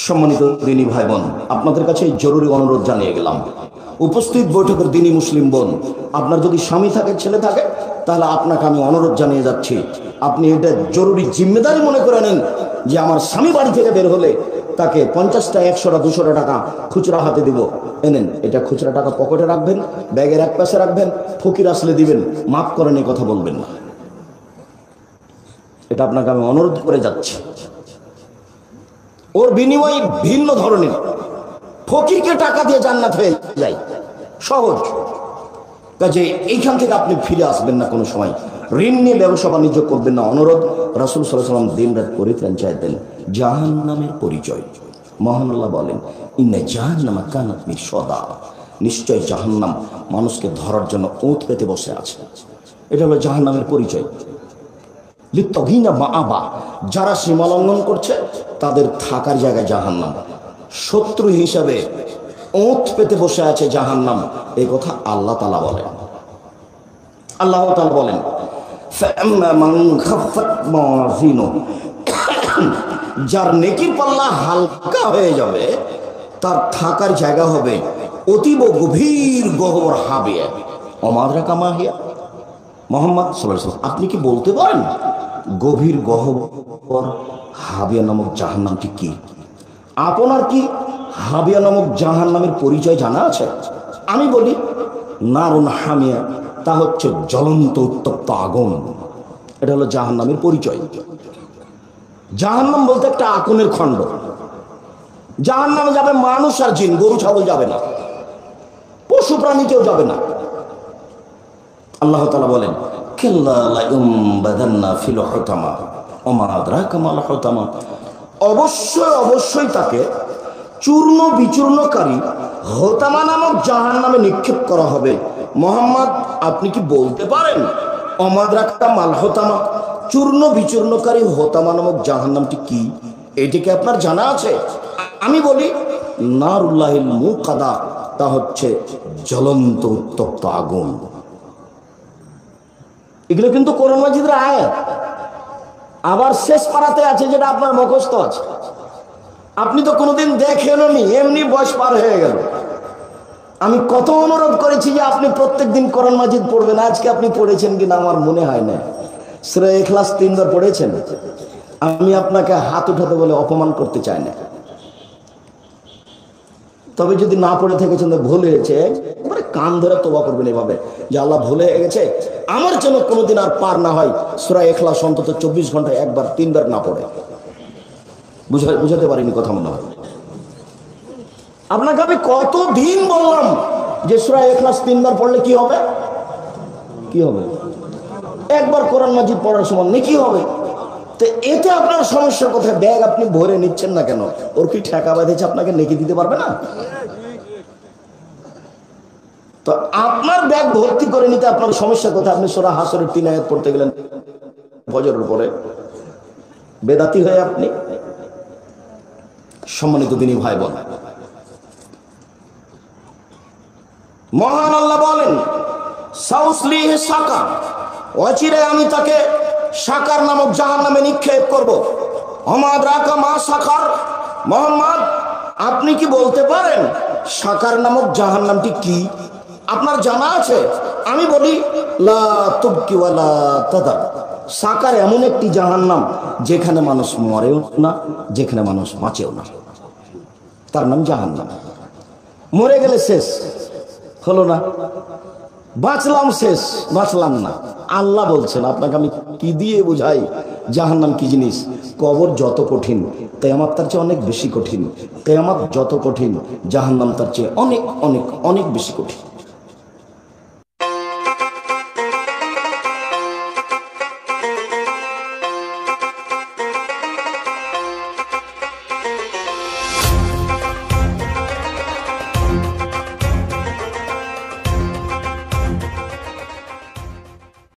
সম্মানিত দিনী ভাই বোন, আপনাদের কাছে জরুরি অনুরোধ জানিয়ে গেলাম। উপস্থিত বৈঠকের দিনী মুসলিম বোন, আপনার যদি স্বামী থাকে, ছেলে থাকে, তাহলে আপনাকে আমি অনুরোধ জানিয়ে যাচ্ছি, আপনি এটা জরুরি জিম্মেদারি মনে করে নেন যে আমার স্বামী বাড়ি থেকে বের হলে তাকে 50টা 100টা 200টা টাকা খুচরা হাতে দিব, এনেন। এটা খুচরা টাকা পকেটে রাখবেন, ব্যাগের এক পাশে রাখবেন, ফকির আসলে দিবেন, মাফ করেন এই কথা বলবেন না। এটা আপনাকে আমি অনুরোধ করে যাচ্ছি। ওর বিনিময়ে ভিন্ন ধরনের, ফকিরকে টাকা দিয়ে জান্নাত হয়ে যায়, সহজ কাজে। এইখান থেকে আপনি ফিরে আসবেন না কোনো সময়। ঋণ নিয়ে ব্যবসা বাণিজ্য করবেন না, অনুরোধ। রাসূল সাল্লাল্লাহু আলাইহি ওয়াসাল্লাম দিন রাত পরিত্রাণ চাইতেন। জাহান্নামের পরিচয়, মহান আল্লাহ বলেন, ইন্না জাহান্নামা কানাত মিরসাদা, নিশ্চয় জাহান্নাম মানুষকে ধরার জন্য ওঁত পেতে বসে আছে। এটা হলো জাহান্নামের পরিচয়। লিত্তাগিনা মাআবা, যারা সীমা লঙ্ঘন করছে তাদের থাকার জায়গায় জাহান্নাম, শত্রু হিসাবে ওঁত পেতে বসে আছে জাহান্নাম। এই কথা আল্লাহ তাআলা বলেন। আল্লাহ তাআলা বলেন, ফাআম্মা মান খাফফাত মাওয়াজিনুহু, যার নেকির পাল্লা হালকা হয়ে যাবে তার থাকার জায়গা হবে অতীব গভীর গহ্বর হাবিয়া। অমাদরাকা মা হিয়া, মুহাম্মদ সাল্লাল্লাহু আলাইহি ওয়াসাল্লাম, আপনি কি বলতে পারেন গভীর গহ্বর হাবিয়া নামক জাহান্নামটি কি? আপনার কি হাবিয়া নামক জাহান্নামের পরিচয় জানা আছে? আমি বলি, নারুন হামিয়া, তা হচ্ছে জ্বলন্ত উত্তপ্ত আগুন। এটা হলো জাহান্নামের পরিচয়। জাহান্নাম বলতে একটা আগুনের খণ্ড। জাহান্নামে যাবে মানুষ আর জিন, গরু ছাগল যাবে না, পশু প্রাণী কেউ যাবে না। আল্লাহ তাআলা বলেন, কাল্লা লা ইউমবাদান্না ফিল হুতামা ওমা আদরাকা মাল হুতামা, অবশ্যই অবশ্যই তাকে চূর্ণ বিচূর্ণকারী হোতামা নামক জাহান্নামে নিক্ষেপ করা হবে। মুহাম্মদ, আপনি কি বলতে পারেন অমাদরাকা মাল হোতামা, চূর্ণ বিচূর্ণকারী হোতামা নামক জাহান্নামটি কি? এটি কি আপনার জানা আছে? আমি বলি, নারুল্লাহিল মুকাদা, তা হচ্ছে জ্বলন্ত উত্তপ্ত আগুন। এগুলো কিন্তু কোরআন মাজিদের আয়াত। আবার শেষ পারাতে আছে যেটা আপনার মুখস্থ আছে, আপনি তো কোনোদিন দেখেননি, এমনি বয়স পার হয়ে গেল। আমি কত অনুরোধ করেছি যে আপনি প্রত্যেক দিন কোরআন মাজিদ পড়বেন, আজকে আপনি পড়েছেন কিনা আমার মনে হয় না। সূরা ইখলাস 3 বার পড়েছেন। আমি আপনাকে হাত উঠাতে বলে অপমান করতে চাই না, তবে যদি না পড়ে থেকেছেন তো ভুল হয়েছে, একবারে কান ধরে তওবা করবেন এভাবে যে আল্লাহ ভুলে গেছে, আমার জন্য কোনোদিন আর পার না হয় সূরা ইখলাস অন্তত 24 ঘন্টায় 1 বার 3 বার না পড়ে। বুঝাতে পারিনি কথা মনে হয়। আপনাকে আমি কতদিন বললাম যে সূরা ইখলাস 3 বার পড়লে কি হবে? কি হবে? একবার কোরআন মাজিদ পড়ার সময় নেকি হবে। তো এতে আপনার সমস্যা কোথায়? ব্যাগ আপনি ভরে নিচ্ছেন না কেন? ওর কি ঠেকা বেঁধেছে আপনাকে নেকি দিতে পারবে না? তো আপনার ব্যাগ ভর্তি করে নিতে আপনার সমস্যা কোথায়? আপনি সূরা হাসরের 3 আয়াত পড়তে গেলেন ফজরের পরে, বেদাতি হয়ে আপনি। সম্মানিত দিনী ভাই বোন, মহান আল্লাহ বলেন, সাউসলিহি সাকার, অচিরে আমি তাকে সাকার নামক জাহান্নামে নিক্ষেপ করব। অমাদরাকা মা সাকার, মুহাম্মদ, আপনি কি বলতে পারেন সাকার নামক জাহান্নামটি কি? আপনার জানা আছে? আমি বলি, লা তুবকি ওয়ালা তাদার, সাকার এমন একটি জাহান্নাম যেখানে মানুষ মরেও না, যেখানে মানুষ বাঁচেও না, তার নাম জাহান্নাম। মরে গেলে শেষ হলো না, বাঁচলাম শেষ, বাঁচলাম না। আল্লাহ বলছেন, আপনাকে আমি কি দিয়ে বুঝাই জাহান্নাম কি জিনিস? কবর যত কঠিন, কিয়ামত তার চেয়ে অনেক বেশি কঠিন। কিয়ামত যত কঠিন, জাহান্নাম তার চেয়ে অনেক অনেক অনেক বেশি কঠিন।